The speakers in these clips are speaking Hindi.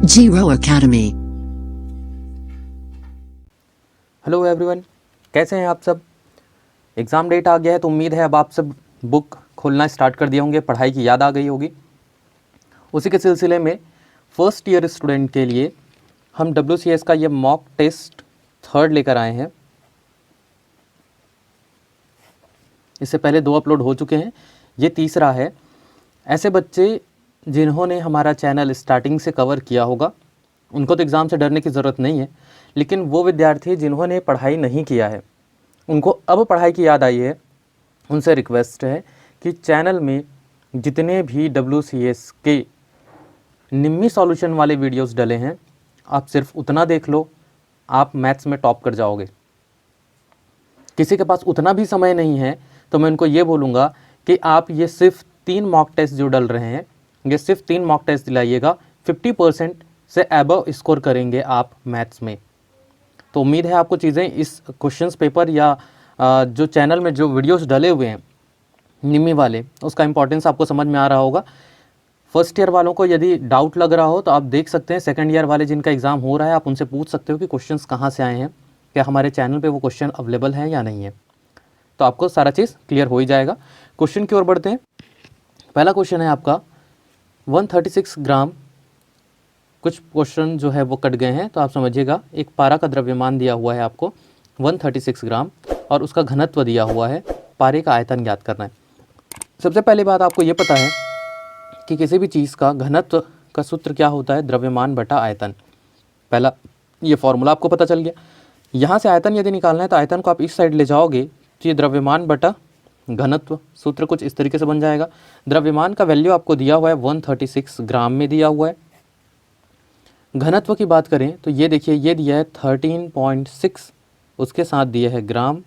Zero Academy. हेलो एवरीवन, कैसे हैं आप सब। एग्ज़ाम डेट आ गया है तो उम्मीद है अब आप सब बुक खोलना स्टार्ट कर दिए होंगे, पढ़ाई की याद आ गई होगी। उसी के सिलसिले में फर्स्ट ईयर स्टूडेंट के लिए हम WCS का ये मॉक टेस्ट थर्ड लेकर आए हैं। इससे पहले 2 अपलोड हो चुके हैं, ये तीसरा है। ऐसे बच्चे जिन्होंने हमारा चैनल स्टार्टिंग से कवर किया होगा उनको तो एग्ज़ाम से डरने की ज़रूरत नहीं है, लेकिन वो विद्यार्थी जिन्होंने पढ़ाई नहीं किया है उनको अब पढ़ाई की याद आई है, उनसे रिक्वेस्ट है कि चैनल में जितने भी WCS के निम्मी सॉल्यूशन वाले वीडियोस डले हैं आप सिर्फ उतना देख लो, आप मैथ्स में टॉप कर जाओगे। किसी के पास उतना भी समय नहीं है तो मैं उनको ये बोलूँगा कि आप ये सिर्फ 3 मॉक टेस्ट जो डल रहे हैं, ये सिर्फ 3 मॉक टेस्ट दिलाइएगा, 50% से अबव स्कोर करेंगे आप मैथ्स में। तो उम्मीद है आपको चीज़ें इस क्वेश्चंस पेपर या जो चैनल में जो वीडियोस डले हुए हैं निम्मी वाले, उसका इंपॉर्टेंस आपको समझ में आ रहा होगा। फर्स्ट ईयर वालों को यदि डाउट लग रहा हो तो आप देख सकते हैं, सेकंड ईयर वाले जिनका एग्ज़ाम हो रहा है आप उनसे पूछ सकते हो कि क्वेश्चंस कहाँ से आए हैं, क्या हमारे चैनल पे वो क्वेश्चन अवेलेबल हैं या नहीं है, तो आपको सारा चीज़ क्लियर हो ही जाएगा। क्वेश्चन की ओर बढ़ते हैं। पहला क्वेश्चन है आपका 136 ग्राम, कुछ क्वेश्चन जो है वो कट गए हैं तो आप समझिएगा। एक पारा का द्रव्यमान दिया हुआ है आपको 136 ग्राम और उसका घनत्व दिया हुआ है, पारे का आयतन ज्ञात करना है। सबसे पहली बात आपको ये पता है कि किसी भी चीज़ का घनत्व का सूत्र क्या होता है, द्रव्यमान बटा आयतन। पहला ये फॉर्मूला आपको पता चल गया। यहाँ से आयतन यदि निकालना है तो आयतन को आप इस साइड ले जाओगे तो ये द्रव्यमान बटा घनत्व सूत्र कुछ इस तरीके से बन जाएगा। द्रव्यमान का वैल्यू आपको दिया हुआ है 136 ग्राम में दिया हुआ है। घनत्व की बात करें तो ये देखिए, ये दिया है 13.6, उसके साथ दिया है ग्राम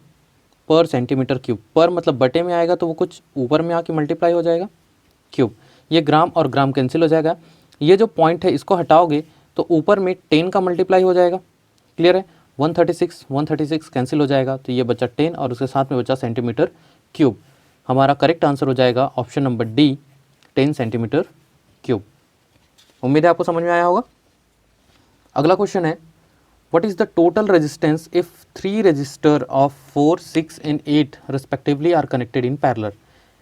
पर सेंटीमीटर क्यूब। पर मतलब बटे में आएगा तो वो कुछ ऊपर में आके मल्टीप्लाई हो जाएगा, क्यूब। ये ग्राम और ग्राम कैंसिल हो जाएगा। ये जो पॉइंट है इसको हटाओगे तो ऊपर में 10 का मल्टीप्लाई हो जाएगा। क्लियर है, 136 कैंसिल हो जाएगा तो ये बचा 10 और उसके साथ में बचा सेंटीमीटर क्यूब। हमारा करेक्ट आंसर हो जाएगा option number D, 10 centimetre cube. उम्मीद है आपको समझ में आया होगा। अगला क्वेश्चन है what is the total resistance if 3 resistor of 4, 6 and 8 respectively are connected in parallel.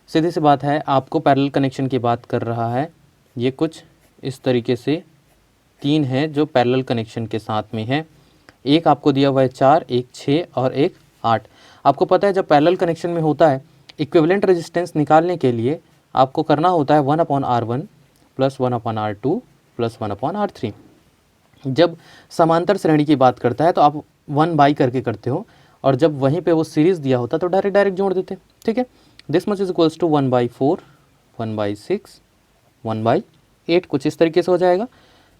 सीधी सी बात है, आपको पैरेलल कनेक्शन की बात कर रहा है। ये कुछ इस तरीके से 3 है जो पैरेलल कनेक्शन के साथ में है। एक आपको दिया हुआ है 4, एक 6 और एक 8। आपको पता है जब पैरेलल कनेक्शन में होता है इक्विवेलेंट रेजिस्टेंस निकालने के लिए आपको करना होता है 1/R1 plus 1/R2 plus 1/R3। जब समांतर श्रेणी की बात करता है तो आप 1/, करके करते हो, और जब वहीं पे वो सीरीज़ दिया होता है तो डायरेक्ट जोड़ देते हैं। ठीक है, this much is equals to 1/4, 1/6, 1/8, कुछ इस तरीके से हो जाएगा।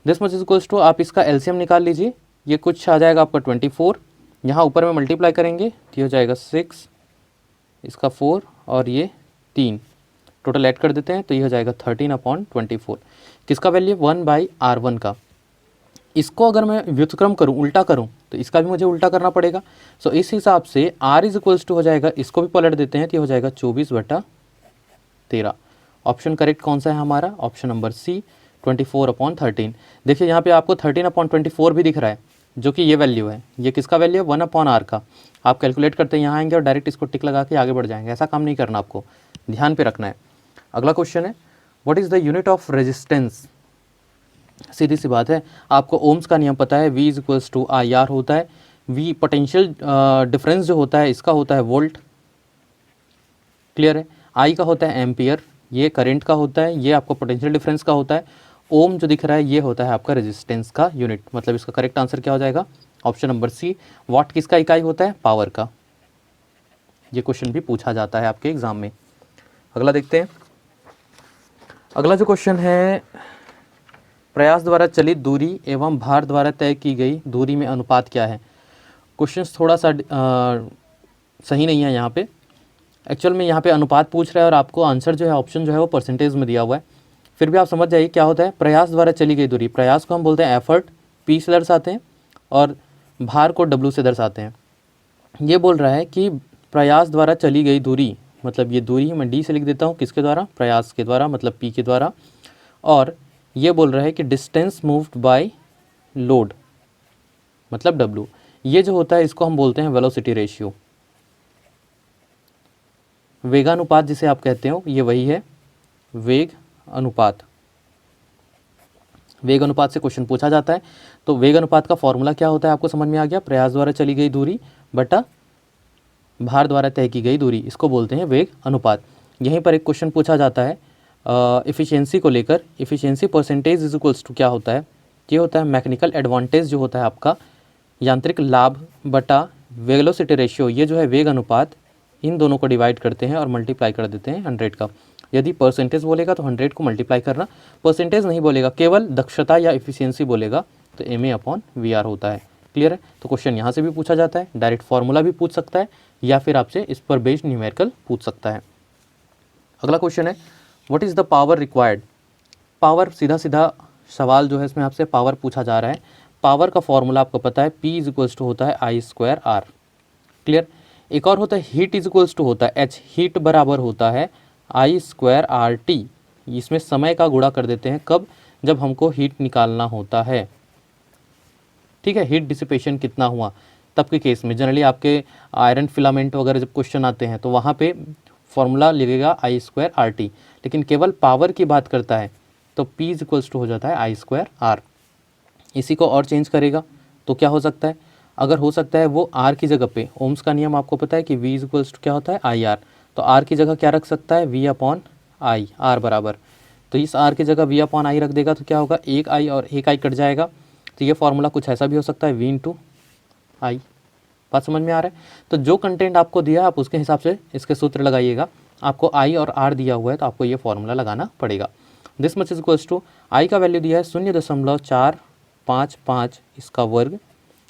This much is equals to, आप इसका एलसीएम निकाल लीजिए, ये कुछ आ जाएगा आपका 24, यहाँ ऊपर में मल्टीप्लाई करेंगे तो ये हो जाएगा 6, इसका 4 और ये 3, टोटल ऐड कर देते हैं तो ये हो जाएगा 13/24। किसका वैल्यू, 1/R1 का। इसको अगर मैं व्युत्क्रम करूं, उल्टा करूं, तो इसका भी मुझे उल्टा करना पड़ेगा। सो इस हिसाब से R इज इक्वल्स टू हो जाएगा, इसको भी पलट देते हैं तो ये हो जाएगा 24/13। ऑप्शन करेक्ट कौन सा है हमारा, ऑप्शन नंबर सी, 24/13। देखिए यहाँ पे आपको 13/24 भी दिख रहा है जो कि ये वैल्यू है। ये किसका वैल्यू है, 1/R का। आप कैलकुलेट करते हैं यहाँ आएंगे और डायरेक्ट इसको टिक लगा के आगे बढ़ जाएंगे। ऐसा काम नहीं करना, आपको ध्यान पे रखना है। अगला क्वेश्चन है what is the unit of resistance. सीधी सी बात है, आपको ओम्स का नियम पता है, V is equals to IR होता है। V पोटेंशियल डिफरेंस जो होता है इसका होता है वोल्ट। क्लियर है, I का होता है एम्पियर, ये करंट का होता है, ये आपको पोटेंशियल डिफरेंस का होता है। ओम जो दिख रहा है ये होता है आपका रेजिस्टेंस का यूनिट। मतलब इसका करेक्ट आंसर क्या हो जाएगा, ऑप्शन नंबर सी। वाट किसका इकाई होता है, पावर का। ये क्वेश्चन भी पूछा जाता है आपके एग्जाम में। अगला देखते हैं। अगला जो क्वेश्चन है, प्रयास द्वारा चलित दूरी एवं भार द्वारा तय की गई दूरी में अनुपात क्या है। क्वेश्चन थोड़ा सा सही नहीं है यहाँ पे। एक्चुअल में यहाँ पे अनुपात पूछ रहा है और आपको आंसर जो है, ऑप्शन जो है वो परसेंटेज में दिया हुआ है। फिर भी आप समझ जाइए क्या होता है। प्रयास द्वारा चली गई दूरी, प्रयास को हम बोलते हैं एफर्ट, P से दर्शाते हैं, और भार को W से दर्शाते हैं। ये बोल रहा है कि प्रयास द्वारा चली गई दूरी, मतलब ये दूरी मैं D से लिख देता हूँ, किसके द्वारा, प्रयास के द्वारा, मतलब P के द्वारा, और ये बोल रहा है कि डिस्टेंस मूव्ड बाय लोड मतलब W, ये जो होता है इसको हम बोलते हैं वेलोसिटी रेशियो। वेगानुपात जिसे आप कहते हो ये वही है वेग अनुपात। वेग अनुपात से क्वेश्चन पूछा जाता है। तो वेग अनुपात का फॉर्मूला क्या होता है आपको समझ में आ गया, प्रयास द्वारा चली गई दूरी बटा भार द्वारा तय की गई दूरी, इसको बोलते हैं वेग अनुपात। यहीं पर एक क्वेश्चन पूछा जाता है इफ़िशियंसी को लेकर, efficiency percentage is equals to क्या होता है, ये होता है मैकेनिकल एडवांटेज जो होता है आपका यांत्रिक लाभ बटा वेलोसिटी रेशियो, ये जो है वेग अनुपात, इन दोनों को डिवाइड करते हैं और मल्टीप्लाई कर देते हैं 100 का। यदि परसेंटेज बोलेगा तो 100 को मल्टीप्लाई करना, परसेंटेज नहीं बोलेगा केवल दक्षता या इफ़िशियंसी बोलेगा तो MA/VR होता है। क्लियर है। तो क्वेश्चन यहाँ से भी पूछा जाता है, डायरेक्ट फार्मूला भी पूछ सकता है या फिर आपसे इस पर बेस्ड न्यूमेरिकल पूछ सकता है। अगला क्वेश्चन है what is the power required. Power, सीधा सीधा सवाल जो है इसमें आपसे पावर पूछा जा रहा है। पावर का फॉर्मूला आपको पता है P इज इक्वल्स टू होता है I²R। क्लियर। एक और होता है हीट इज इक्वल्स टू होता है H, हीट बराबर होता है I²RT। इसमें समय का गुणा कर देते हैं कब, जब हमको हीट निकालना होता है। ठीक है, हीट डिसिपेशन कितना हुआ तब के केस में। जनरली आपके आयरन फिलामेंट वगैरह जब क्वेश्चन आते हैं तो वहाँ पे फॉर्मूला लिखेगा I²RT, लेकिन केवल पावर की बात करता है तो P इज इक्वल्स टू हो जाता है I²R। इसी को और चेंज करेगा तो क्या हो सकता है, अगर हो सकता है वो R की जगह पे, ओम्स का नियम आपको पता है कि V इज इक्वल्स टू क्या होता है IR, तो R की जगह क्या रख सकता है V/I, R बराबर। तो इस R की जगह V/I रख देगा तो क्या होगा, एक I और एक I कट जाएगा। तो ये फॉर्मूला कुछ ऐसा भी हो सकता है V/I। बात समझ में आ रहा है। तो जो कंटेंट आपको दिया आप उसके हिसाब से इसके सूत्र लगाइएगा। आपको I और R दिया हुआ है तो आपको ये फॉर्मूला लगाना पड़ेगा। This much is equals to I का वैल्यू दिया है 0.455 इसका वर्ग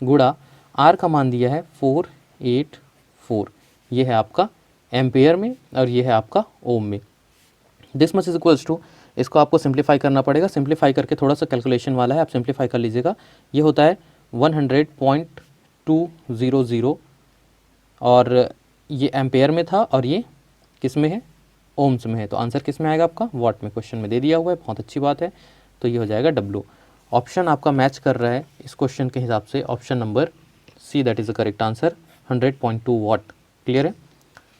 गुणा R का मान दिया है 484। ये है आपका एम्पेयर में और ये है आपका ओम में। This much is equals to, इसको आपको सिंप्लीफाई करना पड़ेगा। सिंप्लीफाई करके थोड़ा सा कैलकुलेशन वाला है, आप सिंप्लीफाई कर लीजिएगा। ये होता है 100.200 और ये एम्पेयर में था और ये किस में है, ओम्स में है। तो आंसर किस में आएगा आपका, वॉट में। क्वेश्चन में दे दिया हुआ है, बहुत अच्छी बात है। तो ये हो जाएगा W। ऑप्शन आपका मैच कर रहा है इस क्वेश्चन के हिसाब से, option number C that is the correct answer, 100.2 what. Clear है।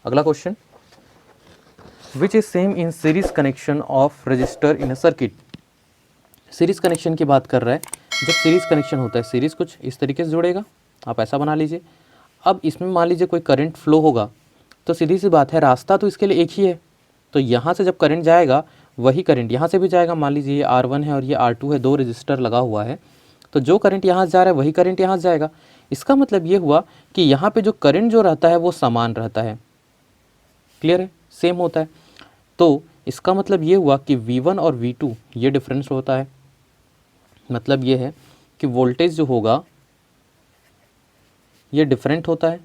अगला question, which is same in series connection of register in a circuit. Series connection की बात कर रहा है। जब सीरीज कनेक्शन होता है, सीरीज कुछ इस तरीके से जुड़ेगा, आप ऐसा बना लीजिए। अब इसमें मान लीजिए कोई करंट फ्लो होगा तो सीधी सी बात है रास्ता तो इसके लिए एक ही है, तो यहाँ से जब करंट जाएगा वही करंट यहाँ से भी जाएगा। मान लीजिए ये R1 है और ये R2 है, दो रजिस्टर लगा हुआ है, तो जो करंट यहाँ से जा रहा है वही करंट यहाँ से जाएगा। इसका मतलब ये हुआ कि यहाँ पे जो करंट जो रहता है वो समान रहता है। क्लियर है, सेम होता है। तो इसका मतलब ये हुआ कि V1 और V2 ये डिफरेंस होता है। मतलब ये है कि वोल्टेज जो होगा ये डिफरेंट होता है।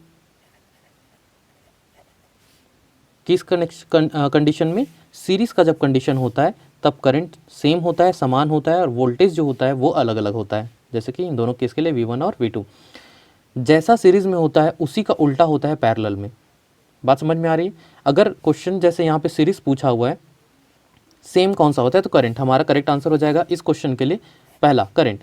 किस कंडीशन में, सीरीज का जब कंडीशन होता है तब करंट सेम होता है, समान होता है, और वोल्टेज जो होता है वो अलग अलग होता है। जैसे कि इन दोनों केस के लिए V1 और V2 जैसा सीरीज में होता है उसी का उल्टा होता है पैरेलल में। बात समझ में आ रही है। अगर क्वेश्चन जैसे यहाँ पे सीरीज पूछा हुआ है, सेम कौन सा होता है तो करंट, हमारा करेक्ट आंसर हो जाएगा इस क्वेश्चन के लिए पहला करंट।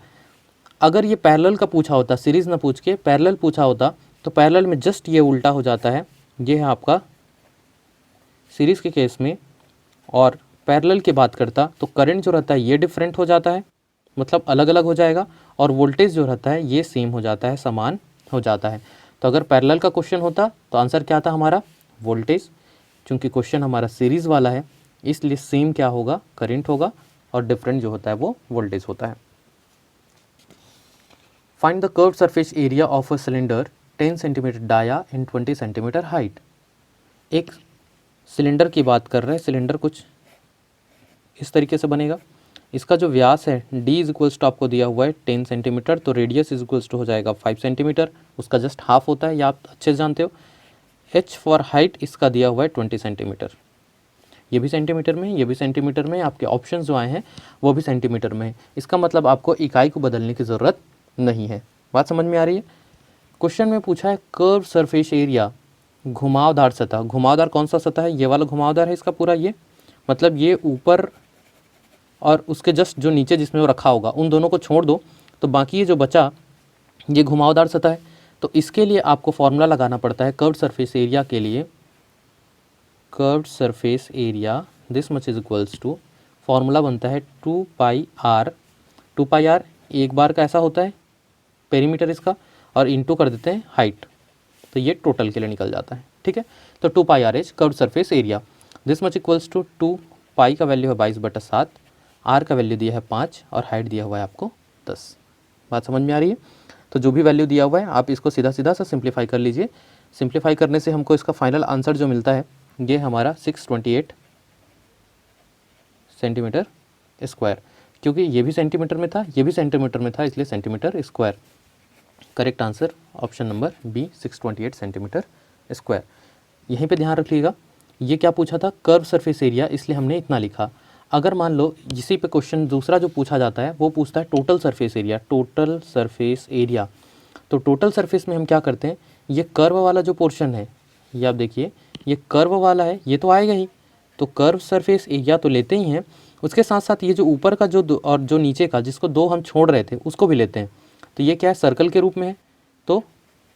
अगर ये पैरेलल का पूछा होता, सीरीज ना पूछ के पैरेलल पूछा होता, तो पैरेलल में जस्ट ये उल्टा हो जाता है। ये है आपका सीरीज के केस में, और पैरेलल की बात करता तो करंट जो रहता है ये डिफरेंट हो जाता है, मतलब अलग अलग हो जाएगा, और वोल्टेज जो रहता है ये सेम हो जाता है, समान हो जाता है। तो अगर पैरेलल का क्वेश्चन होता तो आंसर क्या था हमारा, वोल्टेज। चूंकि क्वेश्चन हमारा सीरीज वाला है इसलिए सेम क्या होगा, करंट होगा, और डिफरेंट जो होता है वो वोल्टेज होता है। Find the curved surface area of a cylinder 10 centimetre dia and 20 centimetre height. एक सिलेंडर की बात कर रहे हैं। सिलेंडर कुछ इस तरीके से बनेगा। इसका जो व्यास है d इज इक्वल्स टू आपको दिया हुआ है 10 सेंटीमीटर, तो रेडियस इज इक्वल्स टू हो जाएगा 5 सेंटीमीटर, उसका जस्ट हाफ होता है, या आप अच्छे से जानते हो। h फॉर हाइट इसका दिया हुआ है 20 सेंटीमीटर। ये भी सेंटीमीटर में, ये भी सेंटीमीटर में, आपके ऑप्शन जो आए हैं वो भी सेंटीमीटर में है। इसका मतलब आपको इकाई को बदलने की ज़रूरत नहीं है। बात समझ में आ रही है। क्वेश्चन में पूछा है कर्व सरफेस एरिया, घुमावदार सतह। घुमावदार कौन सा सतह है, ये वाला घुमावदार है इसका पूरा, ये मतलब ये ऊपर और उसके जस्ट जो नीचे जिसमें वो रखा होगा उन दोनों को छोड़ दो, तो बाकी ये जो बचा ये घुमावदार सतह है। तो इसके लिए आपको फॉर्मूला लगाना पड़ता है कर्व्ड सरफेस एरिया के लिए, curved surface area this much is equals to, formula बनता है 2 पाई आर, 2 पाई आर एक बार का ऐसा होता है पेरीमीटर इसका, और इंटू कर देते हैं हाइट, तो ये टोटल के लिए निकल जाता है। ठीक है, तो 2 pi R H curved surface area this much equals to 2 pi का वैल्यू है 22/7, आर का वैल्यू दिया है 5 और हाइट दिया हुआ है आपको 10। बात समझ में आ रही है? तो जो भी वैल्यू दिया हुआ है आप इसको सीधा सीधा सा सिंप्लीफाई कर लीजिए। सिंप्लीफाई करने से हमको इसका फाइनल आंसर जो मिलता है ये हमारा 628 सेंटीमीटर स्क्वायर, क्योंकि ये भी सेंटीमीटर में था ये भी सेंटीमीटर में था, इसलिए centimetre square. Correct answer option number B 628 centimetre square. यहीं पे ध्यान रखिएगा, ये क्या पूछा था, कर्व सरफेस एरिया, इसलिए हमने इतना लिखा। अगर मान लो इसी पे क्वेश्चन दूसरा जो पूछा जाता है वो पूछता है total surface area, total surface area. तो टोटल सरफेस में हम क्या करते हैं, ये कर्व वाला जो पोर्शन है ये आप देखिए, ये कर्व वाला है, ये तो आएगा ही, तो कर्व सरफेस एरिया तो लेते ही हैं, उसके साथ साथ ये जो ऊपर का जो और जो नीचे का जिसको 2 हम छोड़ रहे थे उसको भी लेते हैं। तो ये क्या है, सर्कल के रूप में है, तो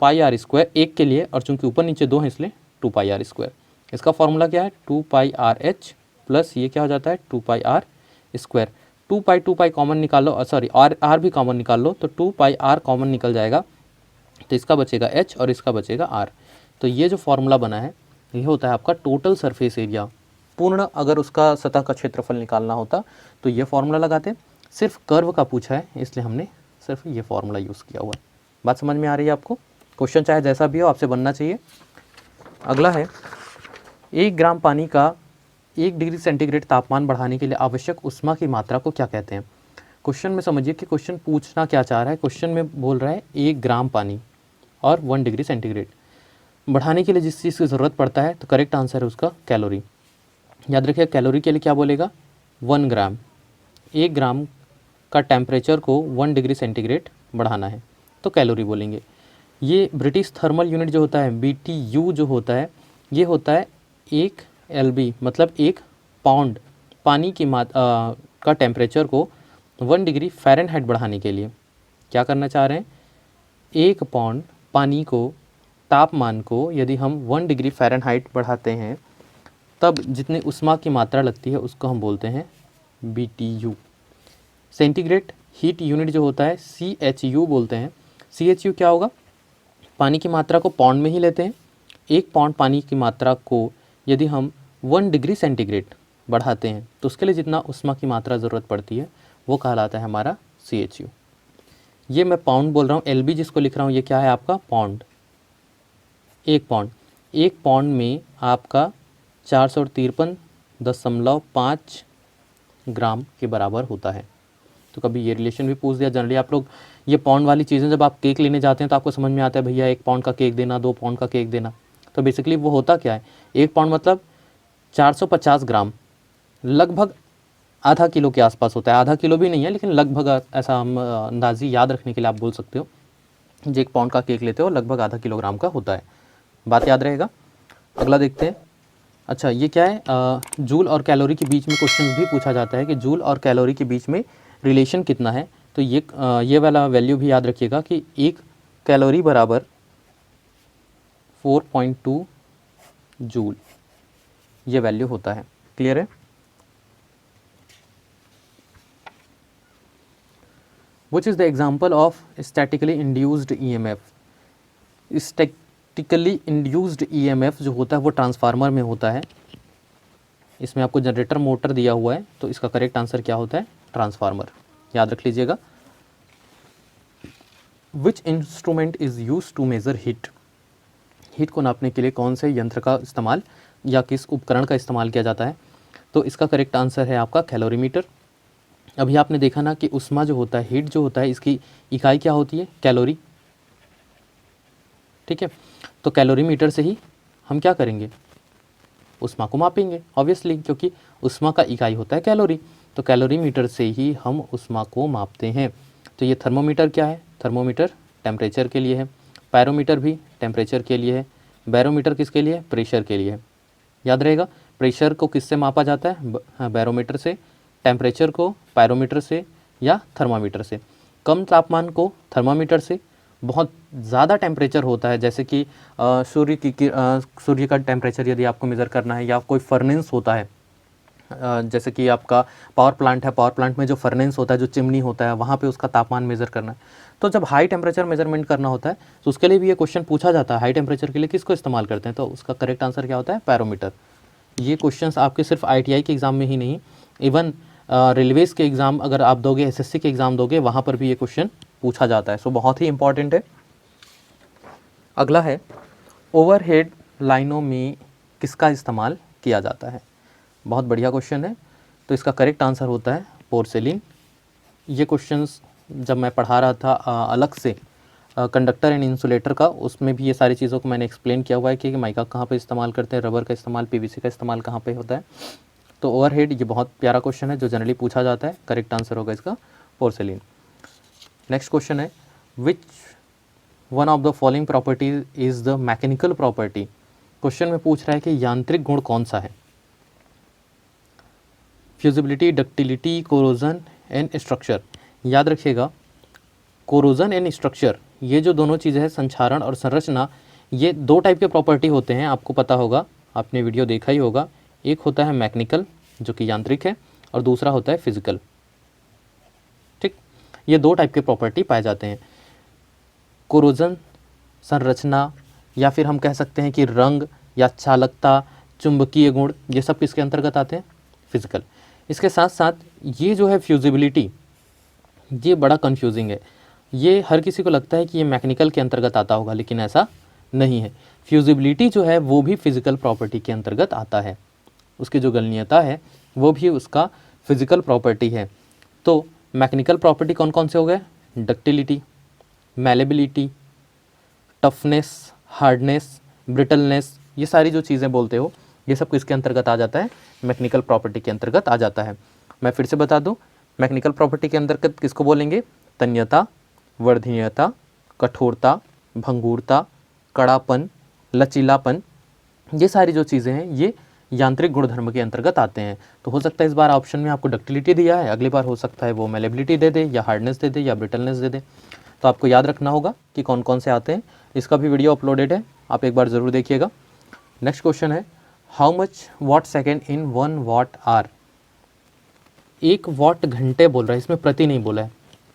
पाई आर स्क्वायर एक के लिए, और चूंकि ऊपर नीचे 2 हैं इसलिए 2 पाई आर स्क्वायर। इसका फॉर्मूला क्या है, 2 पाई आर एच प्लस ये क्या हो जाता है 2 pi are square. 2 pi common निकाल लो, सॉरी आर भी कॉमन निकाल लो, तो 2 पाई आर कॉमन निकल जाएगा, तो इसका बचेगा एच और इसका बचेगा आर। तो ये जो फॉर्मूला बना है ये होता है आपका टोटल सरफेस एरिया। पूर्ण अगर उसका सतह का क्षेत्रफल निकालना होता तो ये फॉर्मूला लगाते, सिर्फ कर्व का पूछा है इसलिए हमने सिर्फ ये फॉर्मूला यूज़ किया हुआ है। बात समझ में आ रही है आपको? क्वेश्चन चाहे जैसा भी हो आपसे बनना चाहिए। अगला है, 1 ग्राम पानी का 1 डिग्री सेंटीग्रेड तापमान बढ़ाने के लिए आवश्यक ऊष्मा की मात्रा को क्या कहते हैं। क्वेश्चन में समझिए कि क्वेश्चन पूछना क्या चाह रहा है। क्वेश्चन में बोल रहा है 1 ग्राम पानी और 1 डिग्री सेंटीग्रेड बढ़ाने के लिए जिस चीज़ की ज़रूरत पड़ता है, तो करेक्ट आंसर है उसका कैलोरी। याद रखिए कैलोरी के लिए क्या बोलेगा, 1 ग्राम, 1 ग्राम का टेम्परेचर को 1 डिग्री सेंटीग्रेड बढ़ाना है तो कैलोरी बोलेंगे। ये ब्रिटिश थर्मल यूनिट जो होता है BTU जो होता है, ये होता है 1 LB, मतलब 1 पाउंड पानी की का टेम्परेचर को 1 डिग्री फ़ारेनहाइट बढ़ाने के लिए क्या करना चाह रहे हैं, 1 पाउंड पानी को तापमान को यदि हम 1 डिग्री फ़ारेनहाइट बढ़ाते हैं तब जितनी ऊष्मा की मात्रा लगती है उसको हम बोलते हैं BTU। सेंटीग्रेड हीट यूनिट जो होता है CHU बोलते हैं। CHU क्या होगा, पानी की मात्रा को पाउंड में ही लेते हैं, 1 पाउंड पानी की मात्रा को यदि हम 1 डिग्री सेंटीग्रेड बढ़ाते हैं तो उसके लिए जितना ऊष्मा की मात्रा ज़रूरत पड़ती है वो कहलाता है हमारा CHU। ये मैं पाउंड बोल रहा हूँ, LB जिसको लिख रहा हूँ ये क्या है आपका पाउंड, 1 पाउंड, 1 पाउंड में आपका 453.5 ग्राम के बराबर होता है। तो कभी ये रिलेशन भी पूछ दिया। जनरली आप लोग ये पाउंड वाली चीज़ें जब आप केक लेने जाते हैं तो आपको समझ में आता है भैया 1 पाउंड का केक देना, 2 पाउंड का केक देना, तो बेसिकली वो होता क्या है, 1 पाउंड मतलब 450 ग्राम, लगभग आधा किलो के आसपास होता है। आधा किलो भी नहीं है लेकिन लगभग, ऐसा हम अंदाजी याद रखने के लिए आप बोल सकते हो, जो 1 पाउंड का केक लेते हो लगभग आधा किलोग्राम का होता है। बात याद रहेगा। अगला देखते हैं। अच्छा ये क्या है, जूल और कैलोरी के बीच में क्वेश्चन भी पूछा जाता है कि जूल और कैलोरी के बीच में रिलेशन कितना है। तो ये वाला वैल्यू भी याद रखिएगा कि 1 कैलोरी बराबर 4.2 जूल, ये वैल्यू होता है। क्लियर है? Which is the example of statically induced EMF? Statically induced EMF जो होता है वो ट्रांसफार्मर में होता है। इसमें आपको जनरेटर मोटर दिया हुआ है, तो इसका करेक्ट आंसर क्या होता है, ट्रांसफार्मर। याद रख लीजिएगा। Which instrument is use to measure heat? Heat को नापने के लिए कौन से यंत्र का इस्तेमाल या किस उपकरण का इस्तेमाल किया जाता है? तो इसका करेक्ट आंसर है आपका कैलोरीमीटर। अभी आपने देखा ना कि ऊष्मा जो होता है, हीट जो होता है, इसकी इकाई क्या होती है, कैलोरी। ठीक है, तो कैलोरीमीटर से ही हम क्या करेंगे, ऊष्मा को मापेंगे ऑब्वियसली, क्योंकि ऊष्मा का इकाई होता है कैलोरी। तो कैलोरीमीटर से ही हम ऊष्मा को मापते हैं। तो ये थर्मोमीटर क्या है, थर्मोमीटर टेम्परेचर के लिए है, पैरोमीटर भी टेम्परेचर के लिए है, बैरोमीटर किसके लिए, प्रेशर के लिए है। याद रहेगा, प्रेशर को किससे मापा जाता है, बैरोमीटर से, टेम्परेचर को पायरोमीटर से या थर्मामीटर से, कम तापमान को थर्मामीटर से, बहुत ज़्यादा टेम्परेचर होता है जैसे कि सूर्य का टेम्परेचर यदि आपको मेज़र करना है, या कोई फर्नेंस होता है, जैसे कि आपका पावर प्लांट है, पावर प्लांट में जो फर्नेंस होता है, जो चिमनी होता है, वहाँ पे उसका तापमान मेज़र करना है। तो जब हाई टेम्परेचर मेजरमेंट करना होता है तो उसके लिए भी ये क्वेश्चन पूछा जाता है, हाई टेम्परेचर के लिए किसको इस्तेमाल करते हैं, तो उसका करेक्ट आंसर क्या होता है, पैरोमीटर। ये क्वेश्चंस आपके सिर्फ ITI के एग्ज़ाम में ही नहीं, इवन रेलवेज़ के एग्ज़ाम अगर आप दोगे, SSC के एग्ज़ाम दोगे, वहाँ पर भी ये क्वेश्चन पूछा जाता है। सो बहुत ही इंपॉर्टेंट है। अगला है, ओवरहेड लाइनों में किसका इस्तेमाल किया जाता है। बहुत बढ़िया क्वेश्चन है। तो इसका करेक्ट आंसर होता है पोर्सेलिन। ये क्वेश्चंस जब मैं पढ़ा रहा था अलग से कंडक्टर एंड इंसुलेटर का, उसमें भी ये सारी चीज़ों को मैंने एक्सप्लेन किया हुआ है कि माइका कहाँ पे इस्तेमाल करते हैं, रबर का इस्तेमाल, PVC का इस्तेमाल कहाँ पे होता है। तो ओवरहेड ये बहुत प्यारा क्वेश्चन है जो जनरली पूछा जाता है। करेक्ट आंसर होगा इसका पोर्सेलिन। नेक्स्ट क्वेश्चन है, which one of the following properties is the mechanical property. Question में पूछ रहा है कि यांत्रिक गुण कौन सा है। फ्यूजिबिलिटी, डक्टिलिटी, कोरोजन एंड स्ट्रक्चर। याद रखिएगा, कोरोजन एंड स्ट्रक्चर ये जो दोनों चीज़ें हैं, संक्षारण और संरचना, ये दो टाइप के प्रॉपर्टी होते हैं। आपको पता होगा, आपने वीडियो देखा ही होगा। एक होता है मैकेनिकल जो कि यांत्रिक है, और दूसरा होता है फिजिकल। ठीक, ये दो टाइप के प्रॉपर्टी पाए जाते हैं। कोरोजन, संरचना, या फिर हम कह सकते हैं कि रंग या चालकता, चुंबकीय गुण, ये सब किसके अंतर्गत आते हैं, फिजिकल। इसके साथ साथ ये जो है फ्यूजिबिलिटी, ये बड़ा कंफ्यूजिंग है। ये हर किसी को लगता है कि ये मैकेनिकल के अंतर्गत आता होगा, लेकिन ऐसा नहीं है। फ्यूजिबिलिटी जो है वो भी फिजिकल प्रॉपर्टी के अंतर्गत आता है। उसकी जो गलनीयता है वो भी उसका फिजिकल प्रॉपर्टी है। तो मैकेनिकल प्रॉपर्टी कौन कौन से हो गए, ductility, malleability, toughness, hardness, brittleness, ये सारी जो चीज़ें बोलते हो, ये सब किसके अंतर्गत आ जाता है, मैकेनिकल प्रॉपर्टी के अंतर्गत आ जाता है। मैं फिर से बता दूं, मैकेनिकल प्रॉपर्टी के अंतर्गत किसको बोलेंगे, तन्यता, वर्धनीयता, कठोरता, भंगुरता, कड़ापन, लचीलापन, ये सारी जो चीज़ें हैं ये यांत्रिक गुणधर्म के अंतर्गत आते हैं। तो हो सकता है इस बार ऑप्शन में आपको डक्टिलिटी दिया है, अगली बार हो सकता है वो मैलेबिलिटी दे दे, या हार्डनेस दे दे, या ब्रिटलनेस दे दे। तो आपको याद रखना होगा कि कौन कौन से आते हैं। इसका भी वीडियो अपलोडेड है, आप एक बार ज़रूर देखिएगा। नेक्स्ट क्वेश्चन है, how much watt second in 1 watt are. 1 watt घंटे बोल रहा है, इसमें प्रति नहीं बोला है।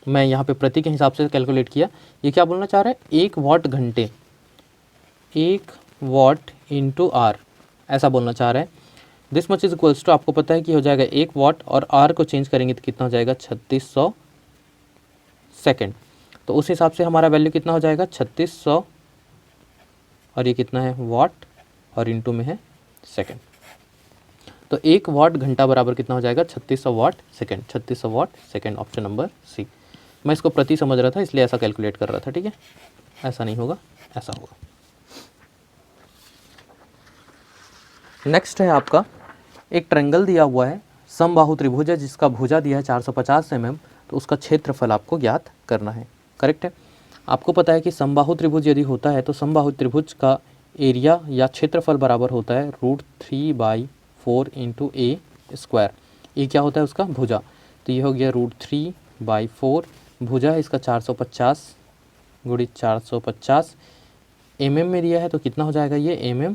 मैं यहाँ पे प्रति के हिसाब से कैलकुलेट किया। ये क्या बोलना चाह रहा है, 1 वाट घंटे, 1 वाट इंटू आर, ऐसा बोलना चाह रहा है। This much is equals to, आपको पता है कि हो जाएगा 1 वाट, और आर को चेंज करेंगे तो कितना हो जाएगा, 3600 सेकेंड। तो उस हिसाब से हमारा वैल्यू कितना हो जाएगा, 3600, और ये कितना है, वाट, और इंटू में है सेकेंड। तो 1 वाट घंटा बराबर कितना हो जाएगा, 3600 watt second. 3600 watt second, option number C. मैं इसको प्रति समझ रहा था इसलिए ऐसा कैलकुलेट कर रहा था, ठीक है, ऐसा नहीं होगा, ऐसा होगा। नेक्स्ट है आपका, एक ट्रायंगल दिया हुआ है, समबाहु त्रिभुज है, जिसका भुजा दिया है 450 mm, तो उसका क्षेत्रफल आपको ज्ञात करना है। करेक्ट है। आपको पता है कि समबाहु त्रिभुज यदि होता है तो समबाहु त्रिभुज का एरिया या क्षेत्रफल बराबर होता है √3/4 इंटू ए स्क्वायर। ये क्या होता है, उसका भुजा। तो ये हो गया √3/4, भुजा है इसका 450 गुणित 450, mm में दिया है तो कितना हो जाएगा, ये mm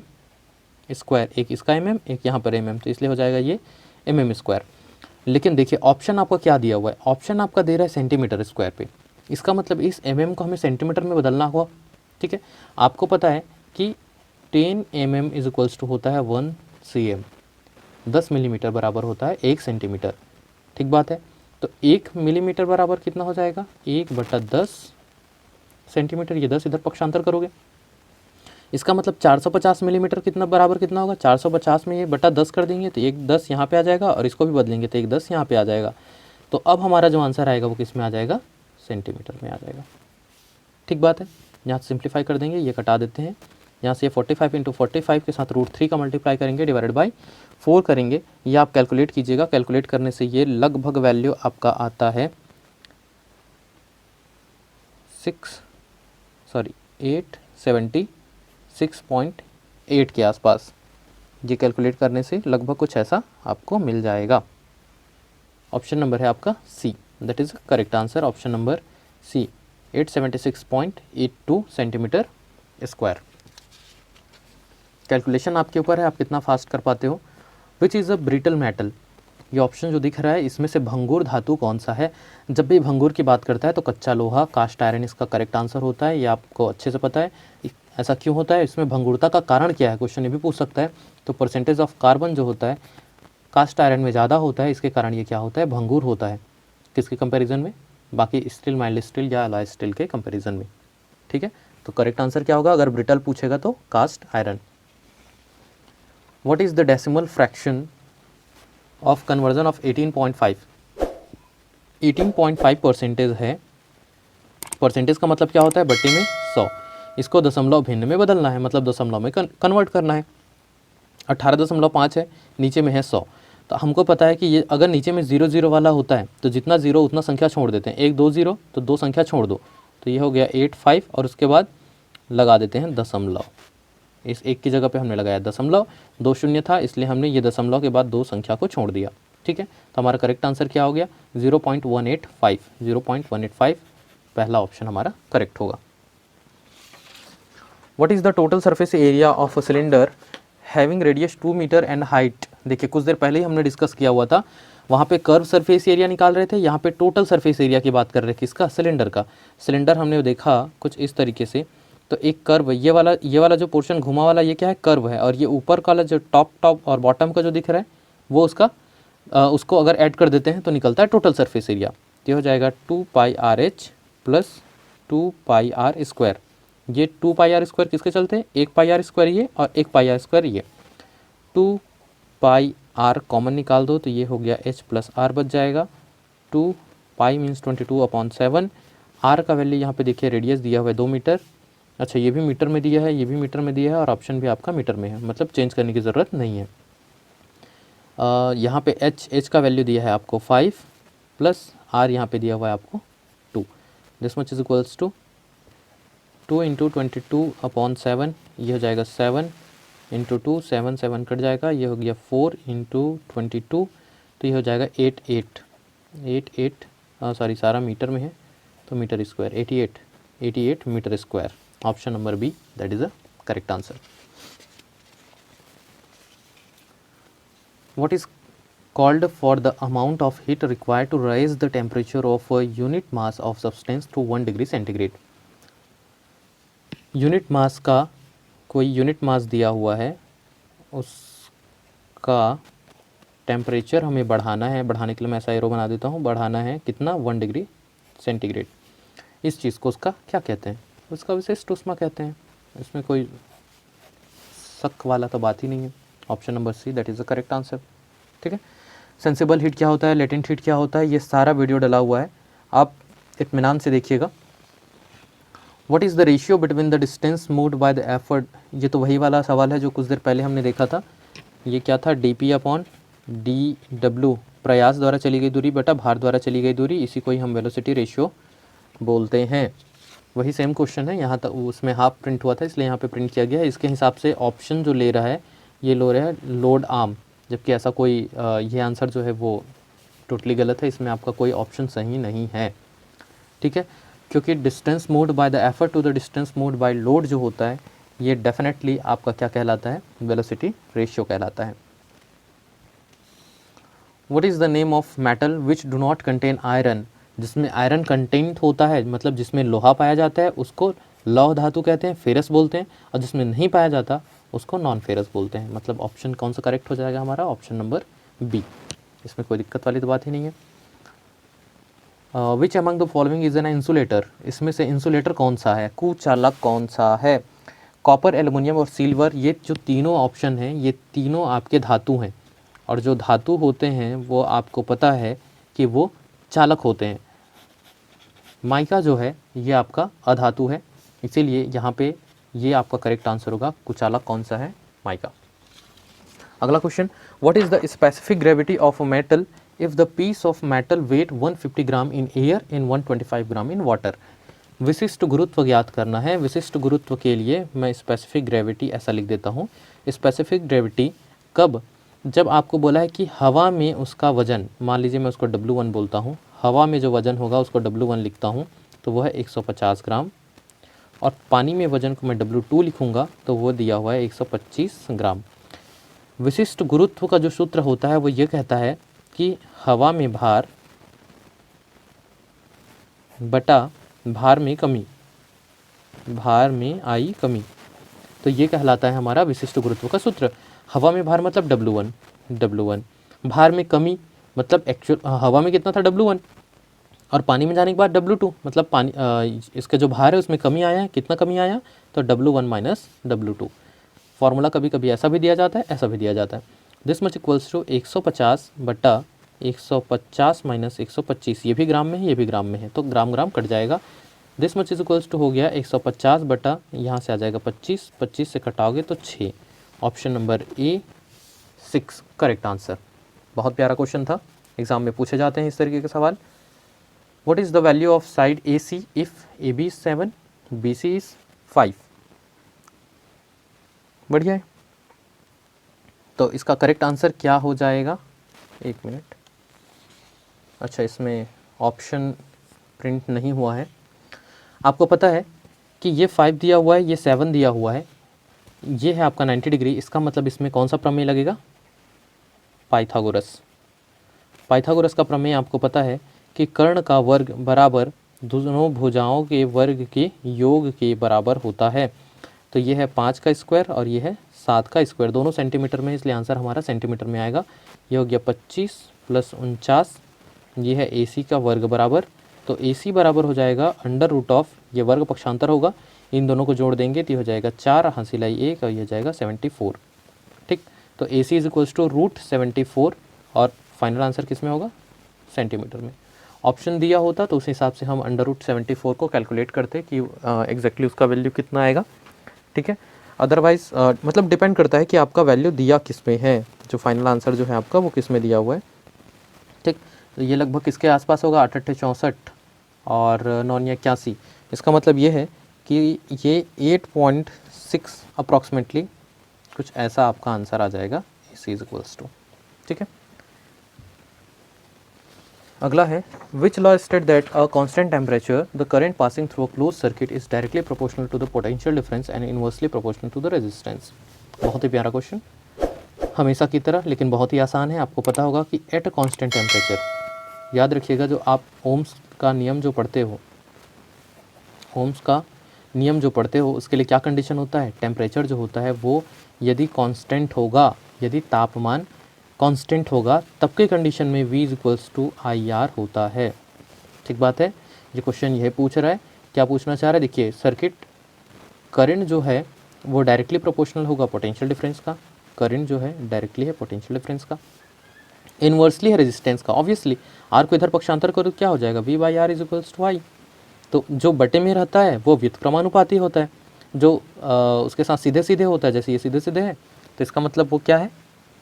स्क्वायर, एक इसका mm, एक यहाँ पर mm, तो इसलिए हो जाएगा ये mm स्क्वायर। लेकिन देखिए ऑप्शन आपको क्या दिया हुआ है, ऑप्शन आपका दे रहा है सेंटीमीटर स्क्वायर पे। इसका मतलब इस mm को हमें सेंटीमीटर में बदलना होगा, ठीक है। आपको पता है कि 10 mm इज इक्वल्स टू होता है 1 cm, 10 मिलीमीटर बराबर होता है 1 सेंटीमीटर, ठीक बात है। तो 1 मिलीमीटर बराबर कितना हो जाएगा, 1/10 सेंटीमीटर। ये 10 इधर पक्षांतर करोगे, इसका मतलब 450 मिलीमीटर कितना बराबर कितना होगा, 450 में ये बटा 10 कर देंगे तो 1 10 यहाँ पे आ जाएगा, और इसको भी बदलेंगे तो 1 10 यहाँ पे आ जाएगा। तो अब हमारा जो आंसर आएगा वो किस में आ जाएगा, सेंटीमीटर में आ जाएगा, ठीक बात है। यहाँ से सिंप्लीफाई कर देंगे, ये कटा देते हैं, यहाँ से 45 इंटू 45 के साथ √3 का मल्टीप्लाई करेंगे, डिवाइडेड बाई 4 करेंगे। ये आप कैलकुलेट कीजिएगा, कैलकुलेट करने से ये लगभग वैल्यू आपका आता है 876.8 के आसपास। ये कैलकुलेट करने से लगभग कुछ ऐसा आपको मिल जाएगा। ऑप्शन नंबर है आपका C, that is correct answer, option number C, 876.82 centimetre square. Calculation आपके ऊपर है, आप कितना फास्ट कर पाते हो। Which is a brittle metal, ये ऑप्शन जो दिख रहा है इसमें से भंगुर धातु कौन सा है। जब भी भंगुर की बात करता है तो कच्चा लोहा, कास्ट आयरन इसका करेक्ट आंसर होता है, ये आपको अच्छे से पता है। ऐसा क्यों होता है, इसमें भंगुरता का कारण क्या है, क्वेश्चन ये भी पूछ सकता है। तो परसेंटेज ऑफ कार्बन जो होता है कास्ट आयरन में ज़्यादा होता है, इसके कारण ये क्या होता है, भंगुर होता है। किसके कंपैरिजन में, बाकी स्टील, माइल्ड स्टील या अलॉय स्टील के कंपैरिजन में। ठीक है, तो करेक्ट आंसर क्या होगा, अगर ब्रिटल पूछेगा तो cast iron. What is the decimal fraction of conversion of 18.5, 18.5 percentage है। परसेंटेज का मतलब क्या होता है, बट्टे में 100, इसको दशमलव भिन्न में बदलना है, मतलब दशमलव में कन्वर्ट करना है। 18.5 है, नीचे में है 100, तो हमको पता है कि ये अगर नीचे में 0 वाला होता है तो जितना जीरो उतना संख्या छोड़ देते हैं, 1 2 0 तो 2 संख्या छोड़ दो, तो ये हो गया 85 और उसके बाद लगा देते हैं दशमलव। इस एक की जगह पे हमने लगाया दशमलव, 2 शून्य था इसलिए हमने ये दशमलव के बाद 2 संख्या को छोड़ दिया। ठीक है, तो हमारा करेक्ट आंसर क्या हो गया, 0.185, 0.185 पहला ऑप्शन हमारा करेक्ट होगा। What is the total surface area of a cylinder having radius 2 metre and height. देखिए कुछ देर पहले ही हमने डिस्कस किया हुआ था, वहाँ पे कर्व सरफेस एरिया निकाल रहे थे, यहाँ पे टोटल सरफेस एरिया की बात कर रहे थे, किसका, सिलेंडर का। सिलेंडर हमने देखा कुछ इस तरीके से, तो एक कर्व, ये वाला जो पोर्शन घुमा वाला ये क्या है, कर्व है, और ये ऊपर वाला जो टॉप और बॉटम का जो दिख रहा है वो उसका उसको अगर ऐड कर देते हैं तो निकलता है टोटल सरफेस एरिया। तो ये हो जाएगा 2πRH प्लस 2πr²। ये 2πr² किसके चलते हैं, 1πr² ये और 1πr² ये, 2πr कॉमन निकाल दो तो ये हो गया h प्लस r बच जाएगा। 2π मीन्स 22/7, r का वैल्यू यहाँ पे देखिए रेडियस दिया हुआ है 2 मीटर। अच्छा ये भी मीटर में दिया है, ये भी मीटर में दिया है और ऑप्शन भी आपका मीटर में है, मतलब चेंज करने की ज़रूरत नहीं है। यहाँ पे h का वैल्यू दिया है आपको 5 प्लस r यहाँ पे दिया हुआ है आपको 2, this much is equals to 2 into 22/7, ये हो जाएगा 7 इंटू 2, 7 7 कट जाएगा, ये हो गया 4 इंटू 22, तो ये हो जाएगा 88 सॉरी सारा मीटर में है तो metre square, 88 metre square, option number B that is a correct answer. What is called for the amount of heat required to raise the temperature of a unit mass of substance to 1 degree centigrade. Unit mass का कोई यूनिट मास दिया हुआ है, उसका टेम्परेचर हमें बढ़ाना है, बढ़ाने के लिए मैं ऐसा एरो बना देता हूँ, बढ़ाना है कितना, 1 डिग्री सेंटीग्रेड। इस चीज़ को उसका क्या कहते हैं, उसका विशिष्ट ऊष्मा कहते हैं, इसमें कोई शक वाला तो बात ही नहीं है, option number C that is the correct answer. ठीक है, सेंसिबल हीट क्या होता है, लेटेंट हीट क्या होता है, ये सारा वीडियो डला हुआ है, आप इत्मीनान से देखिएगा। What is the ratio between the distance moved by the effort, ये तो वही वाला सवाल है जो कुछ देर पहले हमने देखा था, ये क्या था, dp/dw, प्रयास द्वारा चली गई दूरी बटा भार द्वारा चली गई दूरी, इसी को ही हम वेलोसिटी रेशियो बोलते हैं। वही सेम क्वेश्चन है, यहाँ तक उसमें हाफ प्रिंट हुआ था इसलिए यहाँ पे प्रिंट किया गया है। इसके हिसाब से ऑप्शन जो ले रहा है ये लो रहा है लोड आर्म, जबकि ऐसा कोई ये आंसर जो है वो टोटली गलत है, इसमें आपका कोई ऑप्शन सही नहीं है। ठीक है, क्योंकि distance moved by the effort to the distance moved by load जो होता है ये डेफिनेटली आपका क्या कहलाता है, वेलोसिटी रेशियो कहलाता है। What is the name of metal which do not contain iron, जिसमें आयरन कंटेंट होता है, मतलब जिसमें लोहा पाया जाता है उसको लौह धातु कहते हैं, फेरस बोलते हैं, और जिसमें नहीं पाया जाता उसको नॉन फेरस बोलते हैं। मतलब ऑप्शन कौन सा करेक्ट हो जाएगा हमारा, ऑप्शन नंबर बी, इसमें कोई दिक्कत वाली तो बात ही नहीं है। Which among the following is an insulator, इसमें से इंसुलेटर कौन सा है, कुचालक कौन सा है। कॉपर, एल्युमिनियम और सिल्वर, ये जो तीनों ऑप्शन हैं ये तीनों आपके धातु हैं, और जो धातु होते हैं वो आपको पता है कि वो चालक होते हैं। माइका जो है ये आपका अधातु है, इसीलिए यहाँ पे ये आपका करेक्ट आंसर होगा, कुचालक कौन सा है, माइका। अगला question, what is the specific gravity of a metal if the piece of metal weight 150 gram in air in 125 gram in water. विशिष्ट गुरुत्व ज्ञात करना है। विशिष्ट गुरुत्व के लिए मैं स्पेसिफिक ग्रेविटी ऐसा लिख देता हूँ, स्पेसिफिक ग्रेविटी कब जब आपको बोला है कि हवा में उसका वज़न, मान लीजिए मैं उसको W1 बोलता हूँ, हवा में जो वज़न होगा उसको W1 लिखता हूँ तो वह है 150 ग्राम, और पानी में वज़न को मैं W2 लिखूँगा तो वो दिया हुआ है 125 ग्राम। विशिष्ट गुरुत्व का जो सूत्र होता है वो ये कहता है कि हवा में भार बटा भार में कमी, भार में आई कमी, तो ये कहलाता है हमारा विशिष्ट गुरुत्व का सूत्र। हवा में भार मतलब W1, भार में कमी मतलब एक्चुअल हवा में कितना था W1, और पानी में जाने के बाद W2 मतलब पानी इसका जो भार है उसमें कमी आया है, कितना कमी आया, तो W1 माइनस W2। फॉर्मूला कभी कभी ऐसा भी दिया जाता है, ऐसा भी दिया जाता है। दिस मच इक्वल्स टू 150 बटा 150 माइनस 125, ये भी ग्राम में है, ये भी ग्राम में है, तो ग्राम ग्राम कट जाएगा। This much is equals to हो गया 150 बटा, यहाँ से आ जाएगा 25, 25 से कटाओगे तो 6। Option number A 6 correct answer. बहुत प्यारा क्वेश्चन था, एग्जाम में पूछे जाते हैं इस तरीके के सवाल। What is the value of side A C if A B is 7 B C is 5? बढ़िया है। तो इसका करेक्ट आंसर क्या हो जाएगा, एक मिनट, अच्छा इसमें ऑप्शन प्रिंट नहीं हुआ है। आपको पता है कि ये 5 दिया हुआ है, ये 7 दिया हुआ है, ये है आपका 90 डिग्री, इसका मतलब इसमें कौन सा प्रमेय लगेगा, पाइथागोरस। पाइथागोरस का प्रमेय आपको पता है कि कर्ण का वर्ग बराबर दोनों भुजाओं के वर्ग के योग के बराबर होता है। तो ये है 5 का स्क्वायर और ये है 7 का स्क्वायर, दोनों सेंटीमीटर में, इसलिए आंसर हमारा सेंटीमीटर में आएगा। ये हो गया 25 प्लस 49, ये है AC का वर्ग बराबर, तो AC बराबर हो जाएगा अंडर रूट ऑफ, ये वर्ग पक्षांतर होगा, इन दोनों को जोड़ देंगे तो ये हो जाएगा 4 हासिलाई 1 और ये हो जाएगा 74। ठीक, तो AC is equals to root 74 और फाइनल आंसर किस में होगा, सेंटीमीटर में। ऑप्शन दिया होता तो उस हिसाब से हम अंडर रूट 74 को कैलकुलेट करते कि एग्जैक्टली उसका वैल्यू कितना आएगा। ठीक है, अदरवाइज मतलब डिपेंड करता है कि आपका वैल्यू दिया किस में है, जो फाइनल आंसर जो है आपका वो किस में दिया हुआ है। ठीक, तो ये लगभग किसके आसपास होगा, 8864 और 981। इसका मतलब ये है कि ये 8.6 अप्रॉक्सीमेटली कुछ ऐसा आपका आंसर आ जाएगा, AC इज इक्वल्स टू। ठीक है, अगला है which law state that a constant temperature the current passing through a close circuit is directly proportional to the potential difference and inversely proportional to the resistance. बहुत ही प्यारा क्वेश्चन, हमेशा की तरह, लेकिन बहुत ही आसान है। आपको पता होगा कि एट अ कांस्टेंट टेम्परेचर, याद रखिएगा जो आप ओम्स का नियम जो पढ़ते हो, ओम्स का नियम जो पढ़ते हो उसके लिए क्या कंडीशन होता है, टेम्परेचर जो होता है वो यदि कांस्टेंट होगा, यदि तापमान कांस्टेंट होगा तब के कंडीशन में V is equals to IR होता है। ठीक बात है, ये क्वेश्चन यह पूछ रहा है, क्या पूछना चाह रहा है, देखिए सर्किट करंट जो है वो डायरेक्टली प्रोपोर्शनल होगा पोटेंशियल डिफरेंस का, करंट जो है डायरेक्टली है पोटेंशियल डिफरेंस का, इनवर्सली है रेजिस्टेंस का। ऑब्वियसली R को इधर पक्षांतर करो तो क्या हो जाएगा, V by R is equals to I। तो जो बटे में रहता है वो व्युत्क्रमानुपाती होता है, जो उसके साथ सीधे सीधे होता है, जैसे ये सीधे सीधे है तो इसका मतलब वो क्या है,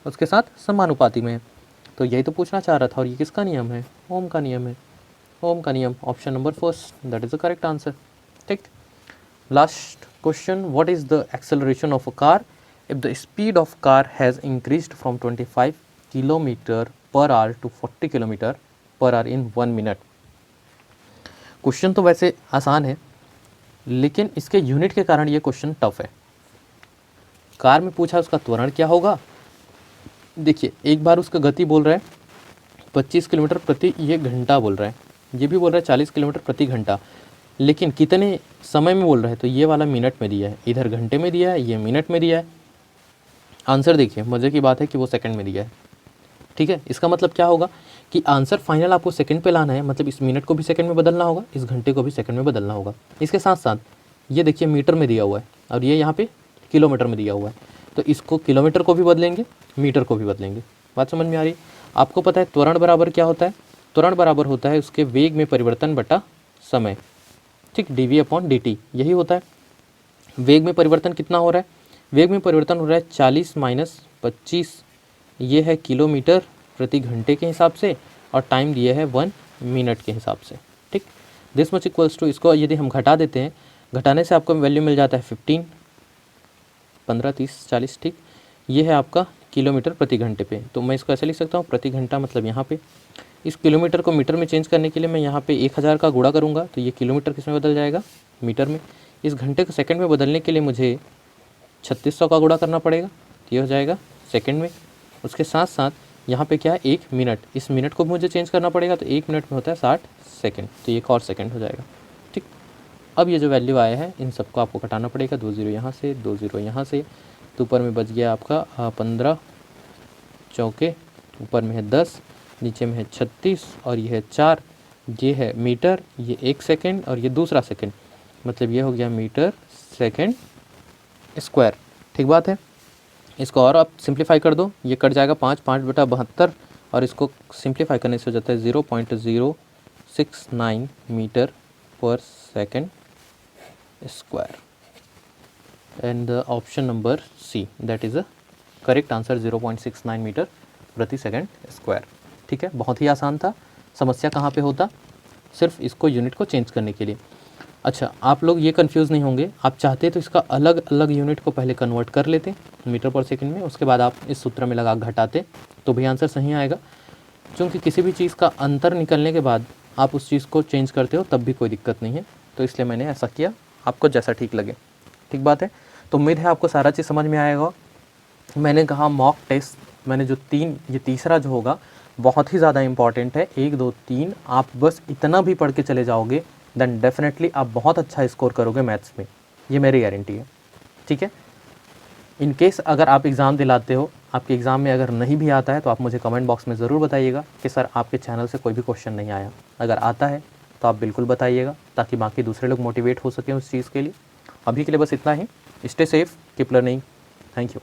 उसके साथ समानुपाती में है। तो यही तो पूछना चाह रहा था, और ये किसका नियम है, ओम का नियम है, ओम का नियम। Option number first, that is the correct answer. ठीक, last question, what is the acceleration of a car if the speed of car has increased from 25 kilometre per hour to 40 kilometre per hour in 1 minute. Question तो वैसे आसान है, लेकिन इसके यूनिट के कारण ये क्वेश्चन टफ है। कार में पूछा उसका त्वरण क्या होगा, देखिए एक बार उसका गति बोल रहा है 25 किलोमीटर प्रति ये घंटा बोल रहा है, ये भी बोल रहा है 40 किलोमीटर प्रति घंटा, लेकिन कितने समय में बोल रहा है, तो ये वाला मिनट में दिया है, इधर घंटे में दिया है, ये मिनट में दिया है। आंसर देखिए, मज़े की बात है कि वो सेकंड में दिया है। ठीक है, इसका मतलब क्या होगा कि आंसर फाइनल आपको सेकंड पे लाना है, मतलब इस मिनट को भी सेकंड में बदलना होगा, इस घंटे को भी सेकंड में बदलना होगा। इसके साथ साथ ये देखिए मीटर में दिया हुआ है और ये यहाँ पे किलोमीटर में दिया हुआ है, तो इसको किलोमीटर को भी बदलेंगे, मीटर को भी बदलेंगे। बात समझ में आ रही। आपको पता है त्वरण बराबर क्या होता है, त्वरण बराबर होता है उसके वेग में परिवर्तन बटा समय। ठीक, dv/dt यही होता है। वेग में परिवर्तन कितना हो रहा है, वेग में परिवर्तन हो रहा है 40 माइनस 25, ये है किलोमीटर प्रति घंटे के हिसाब से, और टाइम दिया है 1 मिनट के हिसाब से। ठीक, दिस मच इक्वल्स टू, इसको यदि हम घटा देते हैं, घटाने से आपको वैल्यू मिल जाता है 15, 15, 30, 40। ठीक, ये है आपका किलोमीटर प्रति घंटे पे। तो मैं इसको ऐसे लिख सकता हूँ, प्रति घंटा मतलब यहाँ पे इस किलोमीटर को मीटर में चेंज करने के लिए मैं यहाँ पे 1000 का गुणा करूँगा तो ये किलोमीटर किस में बदल जाएगा, मीटर में। इस घंटे को सेकंड में बदलने के लिए मुझे 3600 का गुणा करना पड़ेगा तो ये हो जाएगा सेकंड में। उसके साथ साथ यहाँ पे क्या है, 1 मिनट, इस मिनट को मुझे चेंज करना पड़ेगा तो 1 मिनट में होता है 60 सेकंड, तो ये एक और सेकंड हो जाएगा। ठीक, अब ये जो वैल्यू आया है इन सबको आपको घटाना पड़ेगा, 2 0 यहाँ से, 2 0 यहाँ से, तो ऊपर में बच गया आपका 15 चौके, ऊपर में है 10, नीचे में है 36 और ये है 4, ये है मीटर, ये 1 सेकेंड और ये दूसरा सेकेंड, मतलब ये हो गया मीटर सेकेंड स्क्वायर। ठीक बात है। इसको और आप सिंप्लीफाई कर दो, ये कट जाएगा 5/72 और इसको सिंप्लीफाई करने से हो जाता है 0.069 मीटर पर second square. And the option number C that is a correct answer, 0.69 metre प्रति सेकेंड स्क्वायर। ठीक है, बहुत ही आसान था। समस्या कहाँ पे होता, सिर्फ इसको यूनिट को चेंज करने के लिए। अच्छा, आप लोग ये कंफ्यूज नहीं होंगे, आप चाहते तो इसका अलग अलग यूनिट को पहले कन्वर्ट कर लेते मीटर पर सेकंड में, उसके बाद आप इस सूत्र में लगा घटाते तो भी आंसर सही आएगा। क्योंकि किसी भी चीज़ का अंतर निकलने के बाद आप उस चीज़ को चेंज करते हो तब भी कोई दिक्कत नहीं है, तो इसलिए मैंने ऐसा किया, आपको जैसा ठीक लगे। ठीक बात है, तो उम्मीद है आपको सारा चीज़ समझ में आएगा। मैंने कहा मॉक टेस्ट, मैंने जो 3, ये तीसरा जो होगा बहुत ही ज़्यादा इंपॉर्टेंट है, 1 2 3 आप बस इतना भी पढ़ के चले जाओगे देन डेफिनेटली आप बहुत अच्छा स्कोर करोगे मैथ्स में, ये मेरी गारंटी है। ठीक है, इन केस अगर आप एग्ज़ाम दिलाते हो, आपके एग्ज़ाम में अगर नहीं भी आता है तो आप मुझे कमेंट बॉक्स में ज़रूर बताइएगा कि सर आपके चैनल से कोई भी क्वेश्चन नहीं आया। अगर आता है तो आप बिल्कुल बताइएगा ताकि बाकी दूसरे लोग मोटिवेट हो सकें उस चीज़ के लिए। अभी के लिए बस इतना ही। Stay safe, keep learning. Thank you.